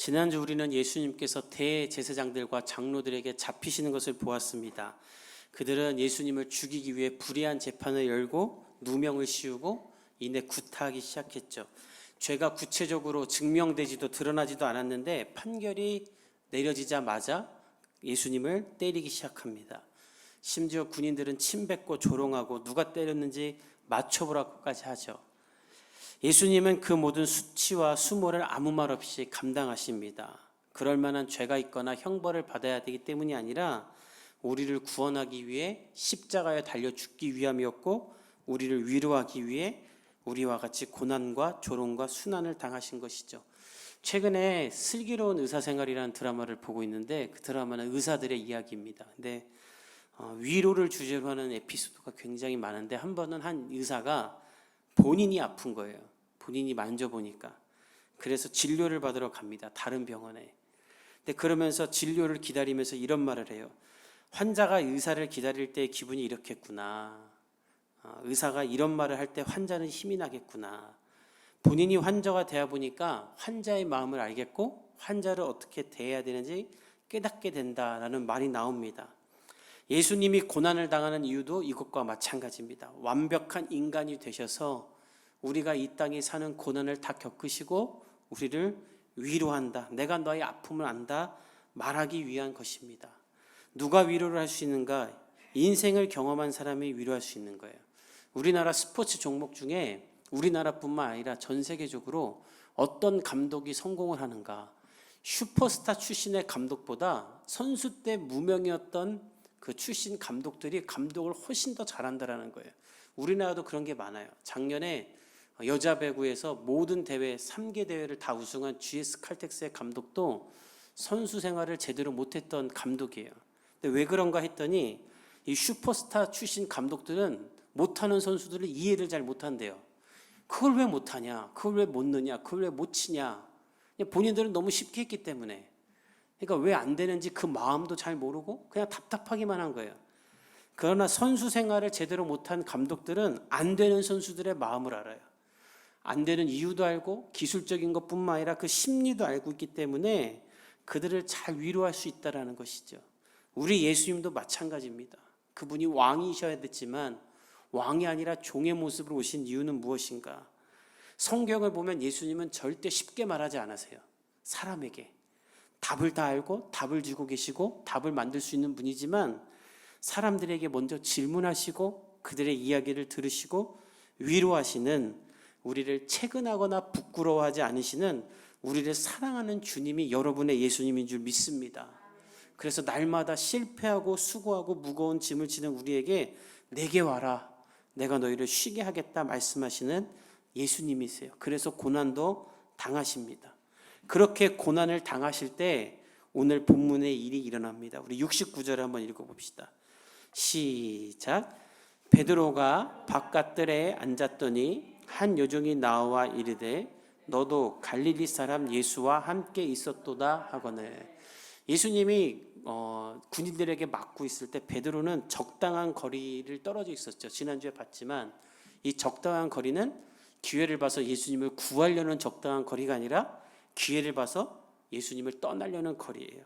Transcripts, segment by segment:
지난주 우리는 예수님께서 대제사장들과 장로들에게 잡히시는 것을 보았습니다. 그들은 예수님을 죽이기 위해 불의한 재판을 열고 누명을 씌우고 이내 구타하기 시작했죠. 죄가 구체적으로 증명되지도 드러나지도 않았는데 판결이 내려지자마자 예수님을 때리기 시작합니다. 심지어 군인들은 침뱉고 조롱하고 누가 때렸는지 맞춰보라고까지 하죠. 예수님은 그 모든 수치와 수모를 아무 말 없이 감당하십니다. 그럴 만한 죄가 있거나 형벌을 받아야 되기 때문이 아니라 우리를 구원하기 위해 십자가에 달려 죽기 위함이었고 우리를 위로하기 위해 우리와 같이 고난과 조롱과 순환을 당하신 것이죠. 최근에 슬기로운 의사생활이라는 드라마를 보고 있는데 그 드라마는 의사들의 이야기입니다. 근데 위로를 주제로 하는 에피소드가 굉장히 많은데 한 번은 한 의사가 본인이 아픈 거예요. 본인이 만져보니까. 그래서 진료를 받으러 갑니다. 다른 병원에. 근데 그러면서 진료를 기다리면서 이런 말을 해요. 환자가 의사를 기다릴 때 기분이 이렇겠구나. 의사가 이런 말을 할 때 환자는 힘이 나겠구나. 본인이 환자가 되어 보니까 환자의 마음을 알겠고 환자를 어떻게 대해야 되는지 깨닫게 된다라는 말이 나옵니다. 예수님이 고난을 당하는 이유도 이것과 마찬가지입니다. 완벽한 인간이 되셔서 우리가 이 땅에 사는 고난을 다 겪으시고 우리를 위로한다. 내가 너의 아픔을 안다. 말하기 위한 것입니다. 누가 위로를 할 수 있는가? 인생을 경험한 사람이 위로할 수 있는 거예요. 우리나라 스포츠 종목 중에 우리나라뿐만 아니라 전 세계적으로 어떤 감독이 성공을 하는가? 슈퍼스타 출신의 감독보다 선수 때 무명이었던 그 출신 감독들이 감독을 훨씬 더 잘한다라는 거예요. 우리나라도 그런 게 많아요. 작년에 여자 배구에서 모든 대회 3개 대회를 다 우승한 GS 칼텍스의 감독도 선수 생활을 제대로 못했던 감독이에요. 근데 왜 그런가 했더니 이 슈퍼스타 출신 감독들은 못하는 선수들을 이해를 잘 못한대요. 그걸 왜 못하냐? 그걸 왜 못 넣냐? 그걸 왜 못 치냐? 본인들은 너무 쉽게 했기 때문에. 그러니까 왜 안 되는지 그 마음도 잘 모르고 그냥 답답하기만 한 거예요. 그러나 선수 생활을 제대로 못한 감독들은 안 되는 선수들의 마음을 알아요. 안 되는 이유도 알고 기술적인 것뿐만 아니라 그 심리도 알고 있기 때문에 그들을 잘 위로할 수 있다는 것이죠. 우리 예수님도 마찬가지입니다. 그분이 왕이셔야 됐지만 왕이 아니라 종의 모습으로 오신 이유는 무엇인가? 성경을 보면 예수님은 절대 쉽게 말하지 않으세요. 사람에게. 답을 다 알고 답을 주고 계시고 답을 만들 수 있는 분이지만 사람들에게 먼저 질문하시고 그들의 이야기를 들으시고 위로하시는, 우리를 채근하거나 부끄러워하지 않으시는, 우리를 사랑하는 주님이 여러분의 예수님인 줄 믿습니다. 그래서 날마다 실패하고 수고하고 무거운 짐을 지는 우리에게 내게 와라, 내가 너희를 쉬게 하겠다 말씀하시는 예수님이세요. 그래서 고난도 당하십니다. 그렇게 고난을 당하실 때 오늘 본문의 일이 일어납니다. 우리 69절을 한번 읽어봅시다. 시작. 베드로가 바깥들에 앉았더니 한 여종이 나와 이르되 너도 갈릴리 사람 예수와 함께 있었도다 하거늘. 예수님이 군인들에게 맞고 있을 때 베드로는 적당한 거리를 떨어져 있었죠. 지난주에 봤지만 이 적당한 거리는 기회를 봐서 예수님을 구하려는 적당한 거리가 아니라 기회를 봐서 예수님을 떠나려는 거리예요.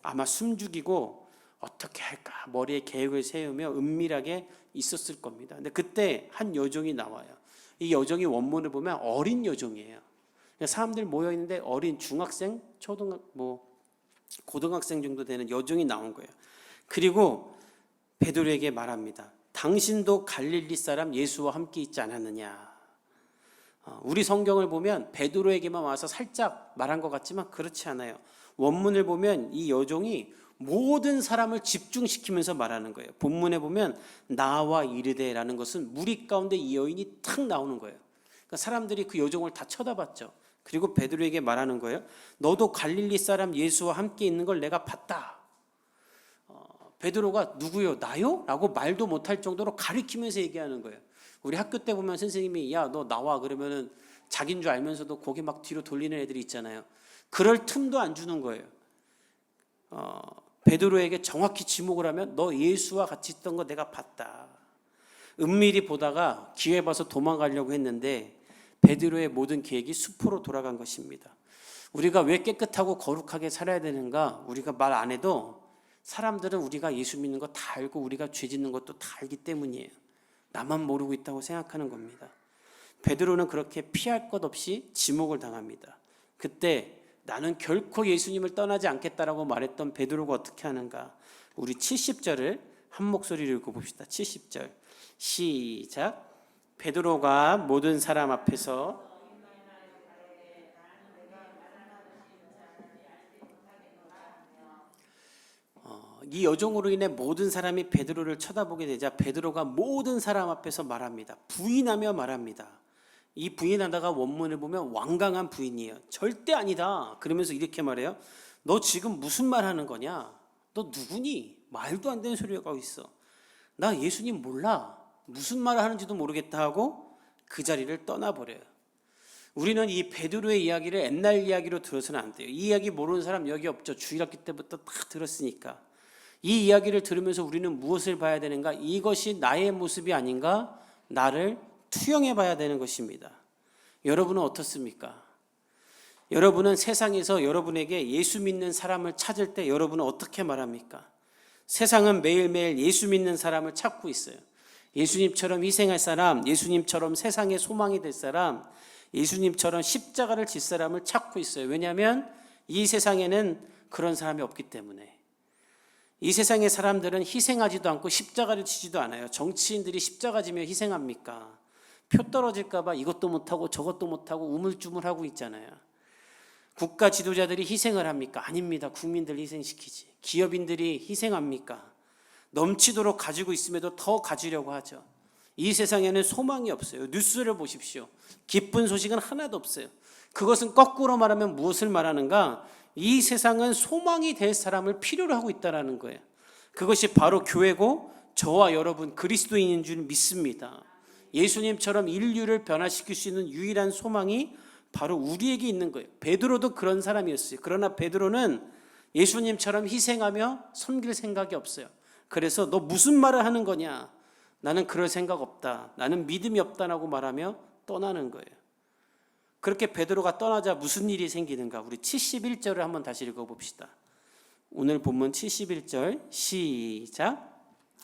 아마 숨죽이고 어떻게 할까 머리에 계획을 세우며 은밀하게 있었을 겁니다. 근데 그때 한 여종이 나와요. 이 여종이 원문을 보면 어린 여종이에요. 사람들 모여 있는데 어린 중학생, 고등학생 정도 되는 여종이 나온 거예요. 그리고 베드로에게 말합니다. 당신도 갈릴리 사람 예수와 함께 있지 않았느냐. 우리 성경을 보면 베드로에게만 와서 살짝 말한 것 같지만 그렇지 않아요. 원문을 보면 이 여종이 모든 사람을 집중시키면서 말하는 거예요. 본문에 보면 나와 이르되라는 것은 무리 가운데 이 여인이 탁 나오는 거예요. 그러니까 사람들이 그 여종을 다 쳐다봤죠. 그리고 베드로에게 말하는 거예요. 너도 갈릴리 사람 예수와 함께 있는 걸 내가 봤다. 베드로가 누구요? 나요? 라고 말도 못할 정도로 가리키면서 얘기하는 거예요. 우리 학교 때 보면 선생님이 야 너 나와 그러면은 자기인 줄 알면서도 고개 막 뒤로 돌리는 애들이 있잖아요. 그럴 틈도 안 주는 거예요. 베드로에게 정확히 지목을 하면 너 예수와 같이 있던 거 내가 봤다. 은밀히 보다가 기회 봐서 도망가려고 했는데 베드로의 모든 계획이 수포로 돌아간 것입니다. 우리가 왜 깨끗하고 거룩하게 살아야 되는가? 우리가 말 안 해도 사람들은 우리가 예수 믿는 거 다 알고 우리가 죄 짓는 것도 다 알기 때문이에요. 나만 모르고 있다고 생각하는 겁니다. 베드로는 그렇게 피할 것 없이 지목을 당합니다. 그때 나는 결코 예수님을 떠나지 않겠다라고 말했던 베드로가 어떻게 하는가? 우리 70절을 한 목소리로 읽어봅시다. 70절 시작. 베드로가 모든 사람 앞에서 이 여종으로 인해 모든 사람이 베드로를 쳐다보게 되자 베드로가 모든 사람 앞에서 말합니다. 부인하며 말합니다. 이 부인하다가 원문을 보면 완강한 부인이에요. 절대 아니다. 그러면서 이렇게 말해요. 너 지금 무슨 말 하는 거냐? 너 누구니? 말도 안 되는 소리를 하고 있어. 나 예수님 몰라. 무슨 말을 하는지도 모르겠다 하고 그 자리를 떠나버려요. 우리는 이 베드로의 이야기를 옛날 이야기로 들어서는 안 돼요. 이 이야기 모르는 사람 여기 없죠. 주일학기 때부터 다 들었으니까. 이 이야기를 들으면서 우리는 무엇을 봐야 되는가? 이것이 나의 모습이 아닌가? 나를 투영해 봐야 되는 것입니다. 여러분은 어떻습니까? 여러분은 세상에서 여러분에게 예수 믿는 사람을 찾을 때 여러분은 어떻게 말합니까? 세상은 매일매일 예수 믿는 사람을 찾고 있어요. 예수님처럼 희생할 사람, 예수님처럼 세상의 소망이 될 사람, 예수님처럼 십자가를 질 사람을 찾고 있어요. 왜냐하면 이 세상에는 그런 사람이 없기 때문에. 이 세상의 사람들은 희생하지도 않고 십자가를 지지도 않아요. 정치인들이 십자가 지며 희생합니까? 표 떨어질까 봐 이것도 못하고 저것도 못하고 우물쭈물하고 있잖아요. 국가 지도자들이 희생을 합니까? 아닙니다. 국민들 희생시키지. 기업인들이 희생합니까? 넘치도록 가지고 있음에도 더 가지려고 하죠. 이 세상에는 소망이 없어요. 뉴스를 보십시오. 기쁜 소식은 하나도 없어요. 그것은 거꾸로 말하면 무엇을 말하는가? 이 세상은 소망이 될 사람을 필요로 하고 있다는 거예요. 그것이 바로 교회고 저와 여러분 그리스도인인 줄 믿습니다. 예수님처럼 인류를 변화시킬 수 있는 유일한 소망이 바로 우리에게 있는 거예요. 베드로도 그런 사람이었어요. 그러나 베드로는 예수님처럼 희생하며 섬길 생각이 없어요. 그래서 너 무슨 말을 하는 거냐? 나는 그럴 생각 없다. 나는 믿음이 없다라고 말하며 떠나는 거예요. 그렇게 베드로가 떠나자 무슨 일이 생기는가? 우리 71절을 한번 다시 읽어봅시다. 오늘 본문 71절 시작.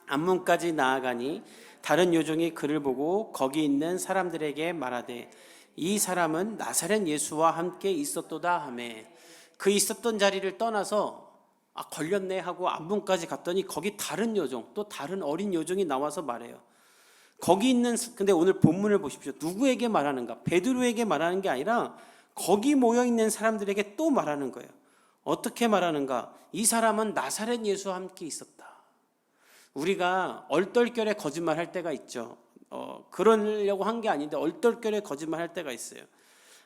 안문까지 나아가니 다른 요종이 그를 보고 거기 있는 사람들에게 말하되 이 사람은 나사렛 예수와 함께 있었도다 하매 그 있었던 자리를 떠나서 걸렸네 하고 안문까지 갔더니 거기 다른 요종 또 다른 어린 요종이 나와서 말해요. 거기 있는 근데 오늘 본문을 보십시오. 누구에게 말하는가? 베드로에게 말하는 게 아니라 거기 모여 있는 사람들에게 또 말하는 거예요. 어떻게 말하는가? 이 사람은 나사렛 예수와 함께 있었다. 우리가 얼떨결에 거짓말할 때가 있죠. 그러려고 한 게 아닌데 얼떨결에 거짓말할 때가 있어요.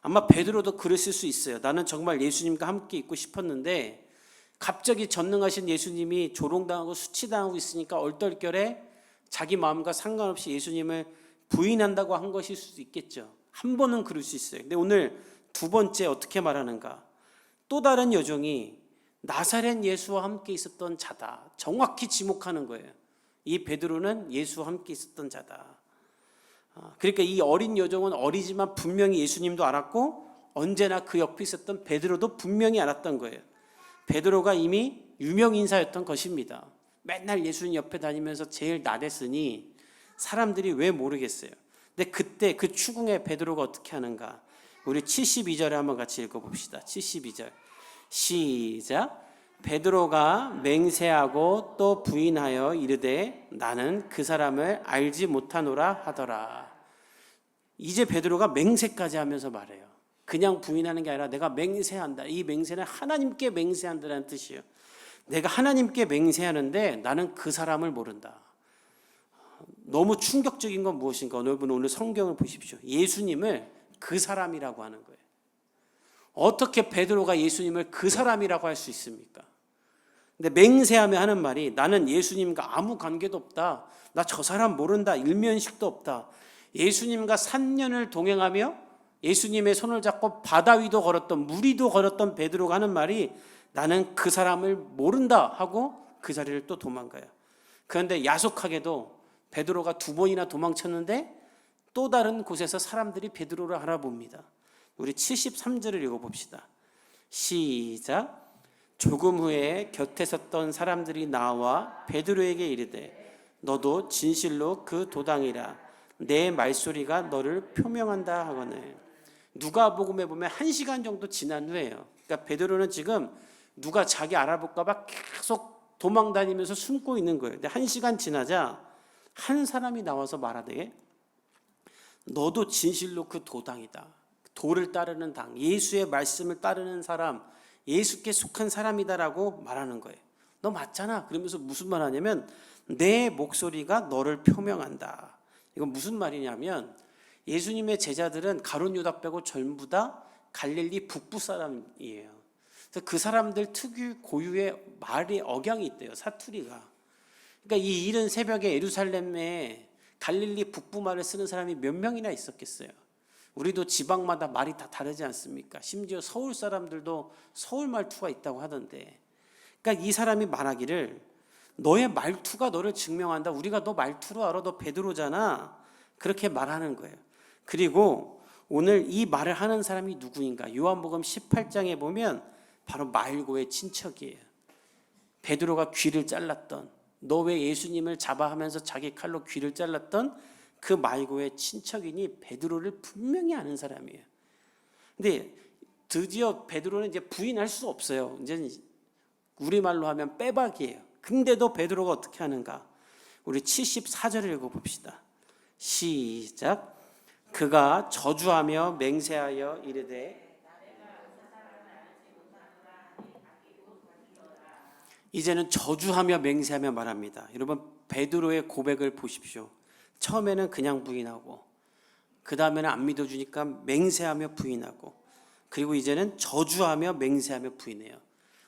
아마 베드로도 그랬을 수 있어요. 나는 정말 예수님과 함께 있고 싶었는데 갑자기 전능하신 예수님이 조롱당하고 수치당하고 있으니까 얼떨결에 자기 마음과 상관없이 예수님을 부인한다고 한 것일 수도 있겠죠. 한 번은 그럴 수 있어요. 근데 오늘 두 번째 어떻게 말하는가? 또 다른 여종이 나사렛 예수와 함께 있었던 자다. 정확히 지목하는 거예요. 이 베드로는 예수와 함께 있었던 자다. 그러니까 이 어린 여종은 어리지만 분명히 예수님도 알았고 언제나 그 옆에 있었던 베드로도 분명히 알았던 거예요. 베드로가 이미 유명 인사였던 것입니다. 맨날 예수님 옆에 다니면서 제일 나댔으니 사람들이 왜 모르겠어요. 근데 그때 그 추궁에 베드로가 어떻게 하는가? 우리 72절에 한번 같이 읽어봅시다. 72절 시작. 베드로가 맹세하고 또 부인하여 이르되 나는 그 사람을 알지 못하노라 하더라. 이제 베드로가 맹세까지 하면서 말해요. 그냥 부인하는 게 아니라 내가 맹세한다. 이 맹세는 하나님께 맹세한다는 뜻이에요. 내가 하나님께 맹세하는데 나는 그 사람을 모른다. 너무 충격적인 건 무엇인가? 여러분 오늘 성경을 보십시오. 예수님을 그 사람이라고 하는 거예요. 어떻게 베드로가 예수님을 그 사람이라고 할 수 있습니까? 근데 맹세하며 하는 말이 나는 예수님과 아무 관계도 없다. 나 저 사람 모른다. 일면식도 없다. 예수님과 3년을 동행하며 예수님의 손을 잡고 바다 위도 걸었던 물 위도 걸었던 베드로가 하는 말이 나는 그 사람을 모른다 하고 그 자리를 또 도망가요. 그런데 야속하게도 베드로가 2번이나 도망쳤는데 또 다른 곳에서 사람들이 베드로를 알아봅니다. 우리 73절을 읽어봅시다. 시작. 조금 후에 곁에 섰던 사람들이 나와 베드로에게 이르되 너도 진실로 그 도당이라 내 말소리가 너를 표명한다 하거늘. 누가복음에 보면 1시간 정도 지난 후에요. 그러니까 베드로는 지금 누가 자기 알아볼까 봐 계속 도망다니면서 숨고 있는 거예요. 근데 1시간 지나자 한 사람이 나와서 말하되 너도 진실로 그 도당이다. 도를 따르는 당, 예수의 말씀을 따르는 사람, 예수께 속한 사람이다라고 말하는 거예요. 너 맞잖아. 그러면서 무슨 말 하냐면 내 목소리가 너를 표명한다. 이건 무슨 말이냐면 예수님의 제자들은 가룟 유다 빼고 전부 다 갈릴리 북부 사람이에요. 그래서 그 사람들 특유 고유의 말의 억양이 있대요. 사투리가. 그러니까 이 이른 새벽에 예루살렘에 갈릴리 북부 말을 쓰는 사람이 몇 명이나 있었겠어요. 우리도 지방마다 말이 다 다르지 않습니까? 심지어 서울 사람들도 서울 말투가 있다고 하던데. 그러니까 이 사람이 말하기를 너의 말투가 너를 증명한다. 우리가 너 말투로 알아. 너 베드로잖아. 그렇게 말하는 거예요. 그리고 오늘 이 말을 하는 사람이 누구인가? 요한복음 18장에 보면 바로 말고의 친척이에요. 베드로가 귀를 잘랐던, 너 왜 예수님을 잡아 하면서 자기 칼로 귀를 잘랐던 그 말고의 친척이니 베드로를 분명히 아는 사람이에요. 근데 드디어 베드로는 이제 부인할 수 없어요. 이제 우리말로 하면 빼박이에요. 근데도 베드로가 어떻게 하는가? 우리 74절을 읽어봅시다. 시작. 그가 저주하며 맹세하여 이르되 이제는 저주하며 맹세하며 말합니다. 여러분 베드로의 고백을 보십시오. 처음에는 그냥 부인하고 그 다음에는 안 믿어주니까 맹세하며 부인하고 그리고 이제는 저주하며 맹세하며 부인해요.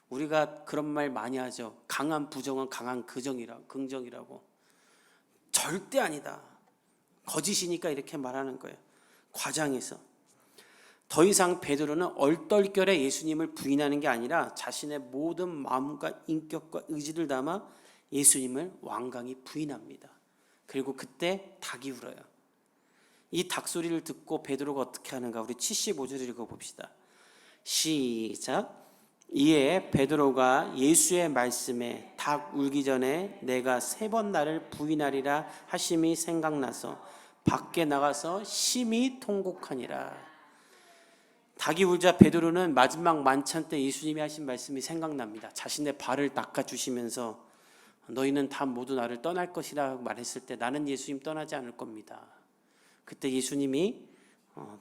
우리가 그런 말 많이 하죠. 강한 부정은 강한 긍정이라고. 절대 아니다. 거짓이니까 이렇게 말하는 거예요. 과장해서. 더 이상 베드로는 얼떨결에 예수님을 부인하는 게 아니라 자신의 모든 마음과 인격과 의지를 담아 예수님을 완강히 부인합니다. 그리고 그때 닭이 울어요. 이 닭소리를 듣고 베드로가 어떻게 하는가? 우리 75절 읽어봅시다. 시작. 이에 베드로가 예수의 말씀에 닭 울기 전에 내가 3번 나를 부인하리라 하심이 생각나서 밖에 나가서 심히 통곡하니라. 닭이 울자 베드로는 마지막 만찬 때 예수님이 하신 말씀이 생각납니다. 자신의 발을 닦아주시면서 너희는 다 모두 나를 떠날 것이라 말했을 때 나는 예수님 떠나지 않을 겁니다. 그때 예수님이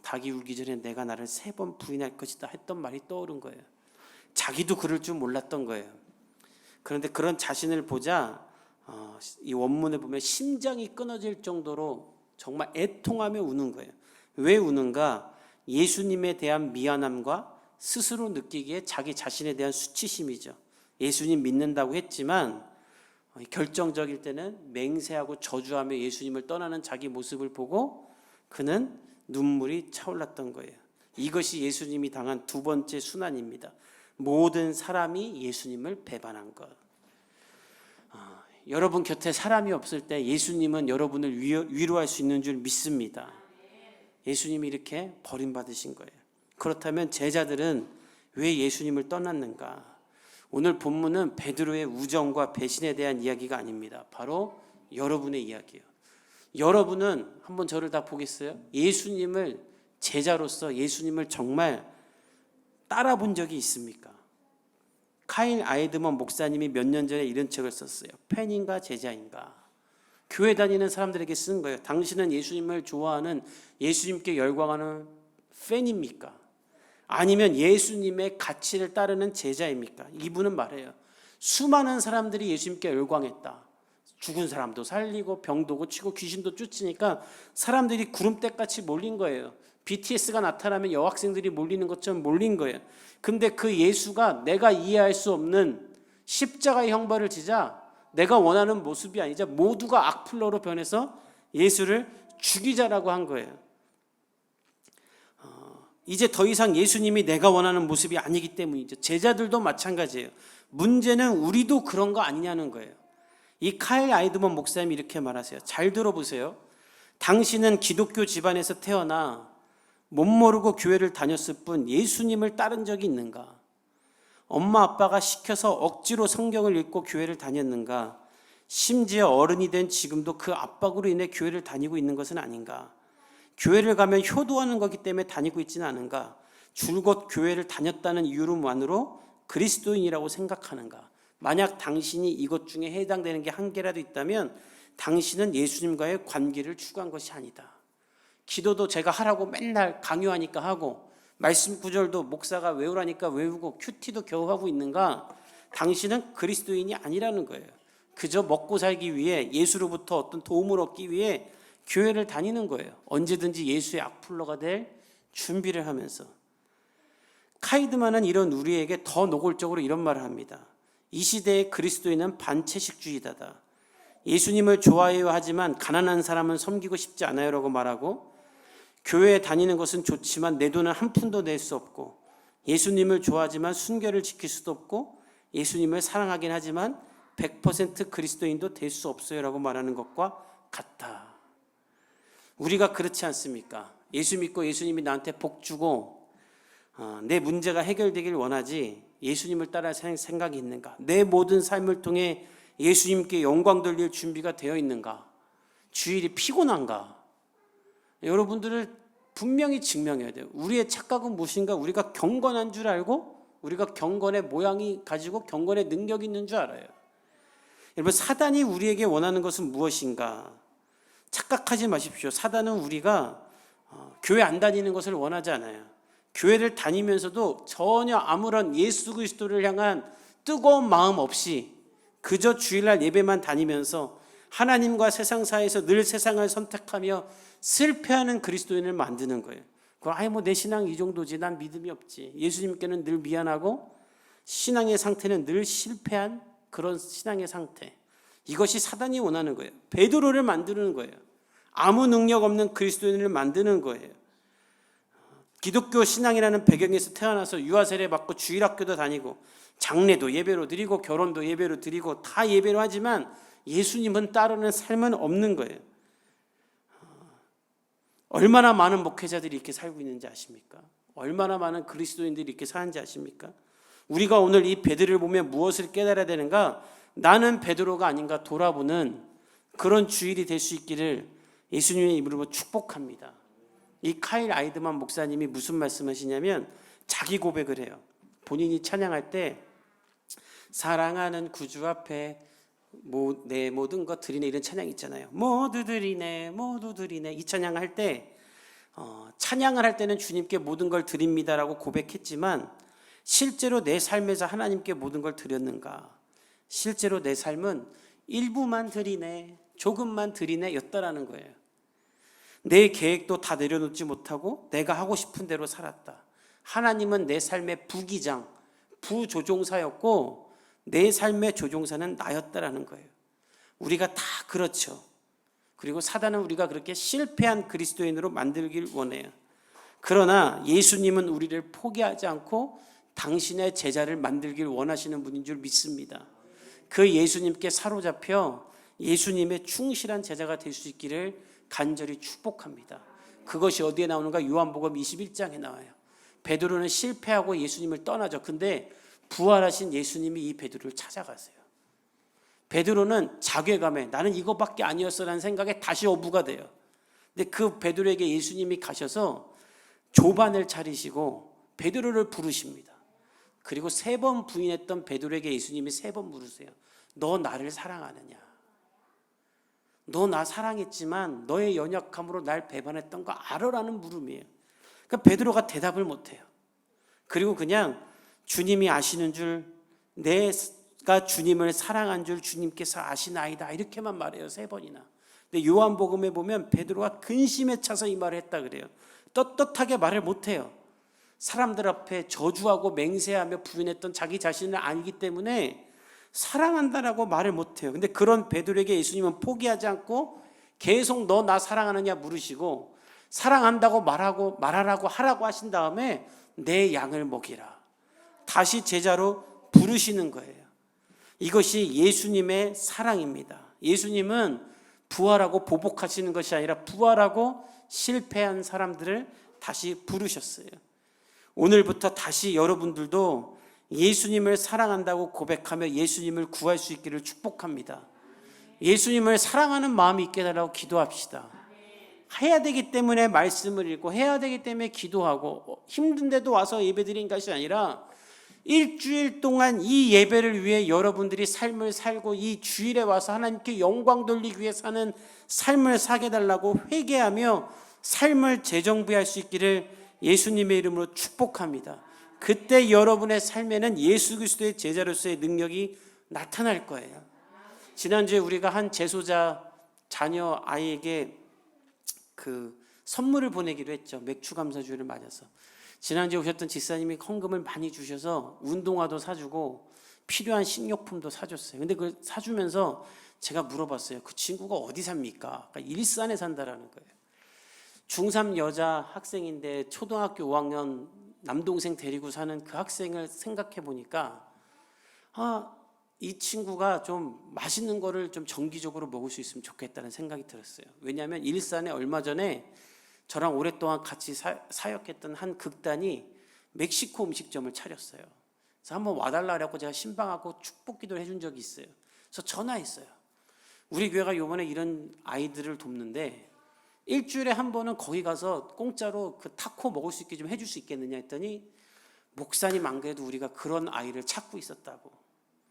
닭이 울기 전에 내가 나를 3번 부인할 것이다 했던 말이 떠오른 거예요. 자기도 그럴 줄 몰랐던 거예요. 그런데 그런 자신을 보자 이 원문에 보면 심장이 끊어질 정도로 정말 애통하며 우는 거예요. 왜 우는가? 예수님에 대한 미안함과 스스로 느끼기에 자기 자신에 대한 수치심이죠. 예수님 믿는다고 했지만 결정적일 때는 맹세하고 저주하며 예수님을 떠나는 자기 모습을 보고 그는 눈물이 차올랐던 거예요. 이것이 예수님이 당한 두 번째 순환입니다. 모든 사람이 예수님을 배반한 것. 여러분 곁에 사람이 없을 때 예수님은 여러분을 위로할 수 있는 줄 믿습니다. 예수님이 이렇게 버림받으신 거예요. 그렇다면 제자들은 왜 예수님을 떠났는가? 오늘 본문은 베드로의 우정과 배신에 대한 이야기가 아닙니다. 바로 여러분의 이야기예요. 여러분은 한번 저를 다 보겠어요? 예수님을 제자로서 예수님을 정말 따라본 적이 있습니까? 카일 아이드먼 목사님이 몇 년 전에 이런 책을 썼어요. 팬인가 제자인가? 교회 다니는 사람들에게 쓴 거예요. 당신은 예수님을 좋아하는 예수님께 열광하는 팬입니까? 아니면 예수님의 가치를 따르는 제자입니까? 이분은 말해요. 수많은 사람들이 예수님께 열광했다. 죽은 사람도 살리고 병도 고치고 귀신도 쫓으니까 사람들이 구름대같이 몰린 거예요. BTS가 나타나면 여학생들이 몰리는 것처럼 몰린 거예요. 근데 그 예수가 내가 이해할 수 없는 십자가의 형벌을 지자 내가 원하는 모습이 아니자 모두가 악플러로 변해서 예수를 죽이자라고 한 거예요. 이제 더 이상 예수님이 내가 원하는 모습이 아니기 때문이죠. 제자들도 마찬가지예요. 문제는 우리도 그런 거 아니냐는 거예요. 이 카일 아이드먼 목사님이 이렇게 말하세요. 잘 들어보세요. 당신은 기독교 집안에서 태어나 못 모르고 교회를 다녔을 뿐 예수님을 따른 적이 있는가? 엄마 아빠가 시켜서 억지로 성경을 읽고 교회를 다녔는가? 심지어 어른이 된 지금도 그 압박으로 인해 교회를 다니고 있는 것은 아닌가? 교회를 가면 효도하는 거기 때문에 다니고 있지는 않은가? 줄곧 교회를 다녔다는 이유로만으로 그리스도인이라고 생각하는가? 만약 당신이 이것 중에 해당되는 게 한 개라도 있다면 당신은 예수님과의 관계를 추구한 것이 아니다. 기도도 제가 하라고 맨날 강요하니까 하고, 말씀 구절도 목사가 외우라니까 외우고, 큐티도 겨우 하고 있는가? 당신은 그리스도인이 아니라는 거예요. 그저 먹고 살기 위해, 예수로부터 어떤 도움을 얻기 위해 교회를 다니는 거예요. 언제든지 예수의 악플러가 될 준비를 하면서. 카이드만은 이런 우리에게 더 노골적으로 이런 말을 합니다. 이 시대의 그리스도인은 반채식주의자다. 예수님을 좋아해요 하지만 가난한 사람은 섬기고 싶지 않아요 라고 말하고, 교회에 다니는 것은 좋지만 내 돈은 한 푼도 낼 수 없고, 예수님을 좋아하지만 순결을 지킬 수도 없고, 예수님을 사랑하긴 하지만 100% 그리스도인도 될 수 없어요 라고 말하는 것과 같다. 우리가 그렇지 않습니까? 예수 믿고 예수님이 나한테 복 주고 내 문제가 해결되길 원하지 예수님을 따라 생각이 있는가? 내 모든 삶을 통해 예수님께 영광 돌릴 준비가 되어 있는가? 주일이 피곤한가? 여러분들을 분명히 증명해야 돼요. 우리의 착각은 무엇인가? 우리가 경건한 줄 알고, 우리가 경건의 모양이 가지고 경건의 능력이 있는 줄 알아요. 여러분, 사단이 우리에게 원하는 것은 무엇인가? 착각하지 마십시오. 사단은 우리가 교회 안 다니는 것을 원하지 않아요. 교회를 다니면서도 전혀 아무런 예수 그리스도를 향한 뜨거운 마음 없이 그저 주일날 예배만 다니면서 하나님과 세상 사이에서 늘 세상을 선택하며 실패하는 그리스도인을 만드는 거예요. 내 신앙 이 정도지, 난 믿음이 없지. 예수님께는 늘 미안하고 신앙의 상태는 늘 실패한 그런 신앙의 상태. 이것이 사단이 원하는 거예요. 베드로를 만드는 거예요. 아무 능력 없는 그리스도인을 만드는 거예요. 기독교 신앙이라는 배경에서 태어나서 유아세례 받고 주일학교도 다니고 장례도 예배로 드리고 결혼도 예배로 드리고 다 예배로 하지만 예수님은 따르는 삶은 없는 거예요. 얼마나 많은 목회자들이 이렇게 살고 있는지 아십니까? 얼마나 많은 그리스도인들이 이렇게 사는지 아십니까? 우리가 오늘 이 베드로를 보면 무엇을 깨달아야 되는가? 나는 베드로가 아닌가 돌아보는 그런 주일이 될 수 있기를 예수님의 이름으로 축복합니다. 이 카일 아이드만 목사님이 무슨 말씀하시냐면 자기 고백을 해요. 본인이 찬양할 때 사랑하는 구주 앞에 내 모든 것 드리네, 이런 찬양 있잖아요. 모두 드리네, 모두 드리네. 이 찬양할 때 찬양을 할 때는 주님께 모든 걸 드립니다라고 고백했지만 실제로 내 삶에서 하나님께 모든 걸 드렸는가? 실제로 내 삶은 일부만 드리네, 조금만 드리네 였다라는 거예요. 내 계획도 다 내려놓지 못하고 내가 하고 싶은 대로 살았다. 하나님은 내 삶의 부기장, 부조종사였고 내 삶의 조종사는 나였다라는 거예요. 우리가 다 그렇죠. 그리고 사단은 우리가 그렇게 실패한 그리스도인으로 만들길 원해요. 그러나 예수님은 우리를 포기하지 않고 당신의 제자를 만들길 원하시는 분인 줄 믿습니다. 그 예수님께 사로잡혀 예수님의 충실한 제자가 될 수 있기를 간절히 축복합니다. 그것이 어디에 나오는가? 요한복음 21장에 나와요. 베드로는 실패하고 예수님을 떠나죠. 근데 부활하신 예수님이 이 베드로를 찾아가세요. 베드로는 자괴감에 나는 이것밖에 아니었어라는 생각에 다시 어부가 돼요. 근데 그 베드로에게 예수님이 가셔서 조반을 차리시고 베드로를 부르십니다. 그리고 3번 부인했던 베드로에게 예수님이 3번 물으세요. 너 나를 사랑하느냐? 너 나 사랑했지만 너의 연약함으로 날 배반했던 거 알아라는 물음이에요. 그러니까 베드로가 대답을 못해요. 그리고 그냥 주님이 아시는 줄, 내가 주님을 사랑한 줄 주님께서 아시나이다 이렇게만 말해요. 3번이나. 근데 요한복음에 보면 베드로가 근심에 차서 이 말을 했다 그래요. 떳떳하게 말을 못해요. 사람들 앞에 저주하고 맹세하며 부인했던 자기 자신을 알기 때문에 사랑한다라고 말을 못해요. 근데 그런 베드로에게 예수님은 포기하지 않고 계속 너 나 사랑하느냐 물으시고 사랑한다고 말하라고 하라고 하신 다음에 내 양을 먹이라. 다시 제자로 부르시는 거예요. 이것이 예수님의 사랑입니다. 예수님은 부활하고 보복하시는 것이 아니라 부활하고 실패한 사람들을 다시 부르셨어요. 오늘부터 다시 여러분들도 예수님을 사랑한다고 고백하며 예수님을 구할 수 있기를 축복합니다. 예수님을 사랑하는 마음이 있게 해달라고 기도합시다. 해야 되기 때문에 말씀을 읽고 해야 되기 때문에 기도하고 힘든데도 와서 예배드린 것이 아니라 일주일 동안 이 예배를 위해 여러분들이 삶을 살고 이 주일에 와서 하나님께 영광 돌리기 위해 사는 삶을 사게 달라고 회개하며 삶을 재정비할 수 있기를 예수님의 이름으로 축복합니다. 그때 여러분의 삶에는 예수 그리스도의 제자로서의 능력이 나타날 거예요. 지난주에 우리가 한 재소자 자녀 아이에게 그 선물을 보내기로 했죠. 맥주 감사주일을 맞아서. 지난주에 오셨던 집사님이 헌금을 많이 주셔서 운동화도 사주고 필요한 식료품도 사줬어요. 근데 그걸 사주면서 제가 물어봤어요. 그 친구가 어디 삽니까? 그러니까 일산에 산다라는 거예요. 중3 여자 학생인데 초등학교 5학년 남동생 데리고 사는 그 학생을 생각해 보니까 이 친구가 좀 맛있는 거를 좀 정기적으로 먹을 수 있으면 좋겠다는 생각이 들었어요. 왜냐하면 일산에 얼마 전에 저랑 오랫동안 같이 사역했던 한 극단이 멕시코 음식점을 차렸어요. 그래서 한번 와달라고 제가 신방하고 축복 기도를 해준 적이 있어요. 그래서 전화했어요. 우리 교회가 이번에 이런 아이들을 돕는데 일주일에 한 번은 거기 가서 공짜로 그 타코 먹을 수 있게 좀 해줄 수 있겠느냐 했더니 목사님 안 그래도 우리가 그런 아이를 찾고 있었다고.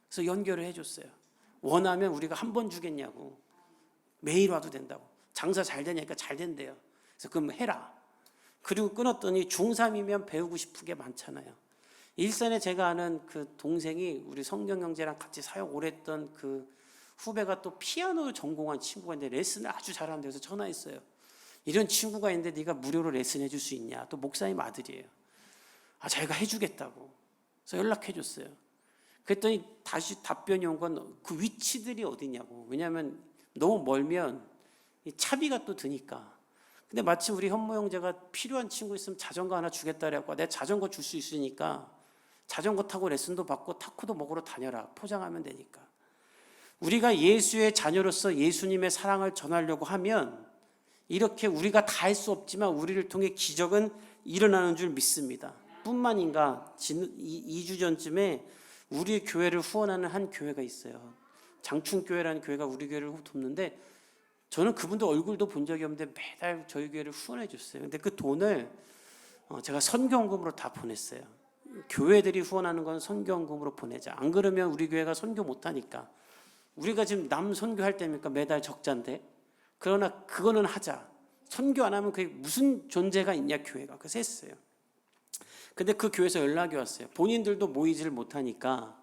그래서 연결을 해줬어요. 원하면 우리가 한 번 주겠냐고. 매일 와도 된다고. 장사 잘 되냐니까 잘 된대요. 그래서 그럼 해라. 그리고 끊었더니 중3이면 배우고 싶은 게 많잖아요. 일산에 제가 아는 그 동생이 우리 성경 형제랑 같이 사역 오래 했던 그 후배가 또 피아노를 전공한 친구가 있는데 레슨을 아주 잘하는 데서 전화했어요. 이런 친구가 있는데 네가 무료로 레슨 해줄 수 있냐. 또 목사님 아들이에요. 자기가 해주겠다고. 그래서 연락해 줬어요. 그랬더니 다시 답변이 온 건 그 위치들이 어디냐고. 왜냐하면 너무 멀면 차비가 또 드니까. 근데 마침 우리 현모 형제가 필요한 친구 있으면 자전거 하나 주겠다라고. 내가 자전거 줄 수 있으니까 자전거 타고 레슨도 받고 타코도 먹으러 다녀라. 포장하면 되니까. 우리가 예수의 자녀로서 예수님의 사랑을 전하려고 하면 이렇게 우리가 다 할 수 없지만 우리를 통해 기적은 일어나는 줄 믿습니다. 뿐만인가 2주 전쯤에 우리 교회를 후원하는 한 교회가 있어요. 장충교회라는 교회가 우리 교회를 돕는데 저는 그분들 얼굴도 본 적이 없는데 매달 저희 교회를 후원해 줬어요. 근데 그 돈을 제가 선교헌금으로 다 보냈어요. 교회들이 후원하는 건 선교헌금으로 보내자. 안 그러면 우리 교회가 선교 못하니까. 우리가 지금 남 선교할 때입니까? 매달 적자인데. 그러나 그거는 하자. 선교 안 하면 그게 무슨 존재가 있냐 교회가. 그래서 했어요. 근데 그 교회에서 연락이 왔어요. 본인들도 모이지를 못하니까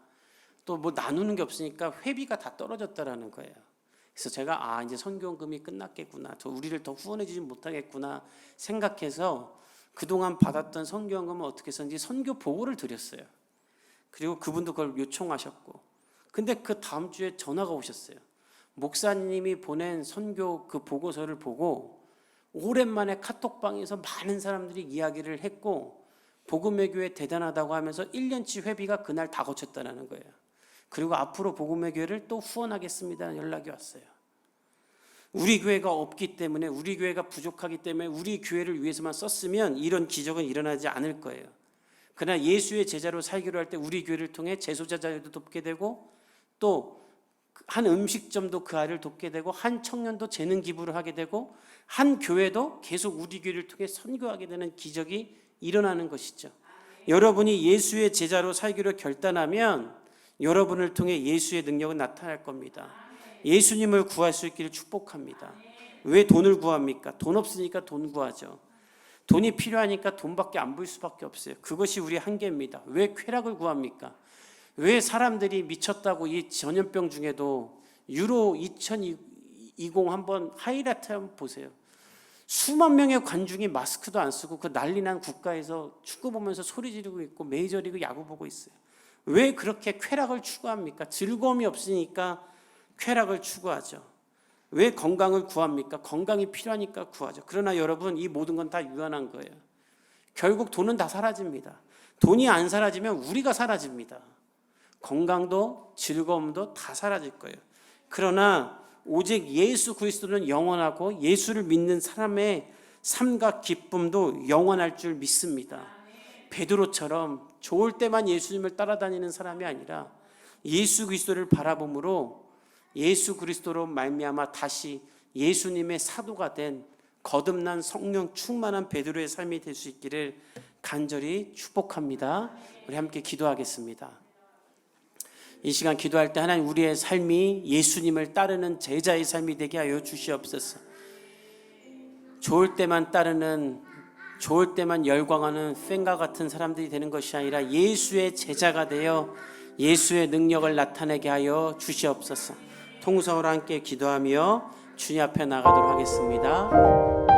또 뭐 나누는 게 없으니까 회비가 다 떨어졌다라는 거예요. 그래서 제가 이제 선교헌금이 끝났겠구나. 우리를 더 후원해 주지 못하겠구나 생각해서 그동안 받았던 선교헌금을 어떻게 했었는지 선교 보고를 드렸어요. 그리고 그분도 그걸 요청하셨고. 근데 그 다음 주에 전화가 오셨어요. 목사님이 보낸 선교 그 보고서를 보고 오랜만에 카톡방에서 많은 사람들이 이야기를 했고 복음의 교회 대단하다고 하면서 1년치 회비가 그날 다 거쳤다는 거예요. 그리고 앞으로 복음의 교회를 또 후원하겠습니다는 연락이 왔어요. 우리 교회가 없기 때문에 우리 교회가 부족하기 때문에 우리 교회를 위해서만 썼으면 이런 기적은 일어나지 않을 거예요. 그러나 예수의 제자로 살기로 할 때 우리 교회를 통해 재소자 자녀도 돕게 되고 또 한 음식점도 그 아이를 돕게 되고 한 청년도 재능 기부를 하게 되고 한 교회도 계속 우리 교회를 통해 선교하게 되는 기적이 일어나는 것이죠. 여러분이 예수의 제자로 살기로 결단하면 여러분을 통해 예수의 능력은 나타날 겁니다. 예수님을 구할 수 있기를 축복합니다. 왜 돈을 구합니까? 돈 없으니까 돈 구하죠. 돈이 필요하니까 돈밖에 안 볼 수밖에 없어요. 그것이 우리의 한계입니다. 왜 쾌락을 구합니까? 왜 사람들이 미쳤다고 이 전염병 중에도 유로 2020 한번 하이라이트 한번 보세요. 수만 명의 관중이 마스크도 안 쓰고 그 난리 난 국가에서 축구 보면서 소리 지르고 있고 메이저리그 야구 보고 있어요. 왜 그렇게 쾌락을 추구합니까? 즐거움이 없으니까 쾌락을 추구하죠. 왜 건강을 구합니까? 건강이 필요하니까 구하죠. 그러나 여러분 이 모든 건 다 유한한 거예요. 결국 돈은 다 사라집니다. 돈이 안 사라지면 우리가 사라집니다. 건강도 즐거움도 다 사라질 거예요. 그러나 오직 예수 그리스도는 영원하고 예수를 믿는 사람의 삶과 기쁨도 영원할 줄 믿습니다. 베드로처럼 좋을 때만 예수님을 따라다니는 사람이 아니라 예수 그리스도를 바라봄으로 예수 그리스도로 말미암아 다시 예수님의 사도가 된 거듭난 성령 충만한 베드로의 삶이 될 수 있기를 간절히 축복합니다. 우리 함께 기도하겠습니다. 이 시간 기도할 때 하나님 우리의 삶이 예수님을 따르는 제자의 삶이 되게 하여 주시옵소서. 좋을 때만 따르는, 좋을 때만 열광하는 팬과 같은 사람들이 되는 것이 아니라 예수의 제자가 되어 예수의 능력을 나타내게 하여 주시옵소서. 통성으로 함께 기도하며 주님 앞에 나가도록 하겠습니다.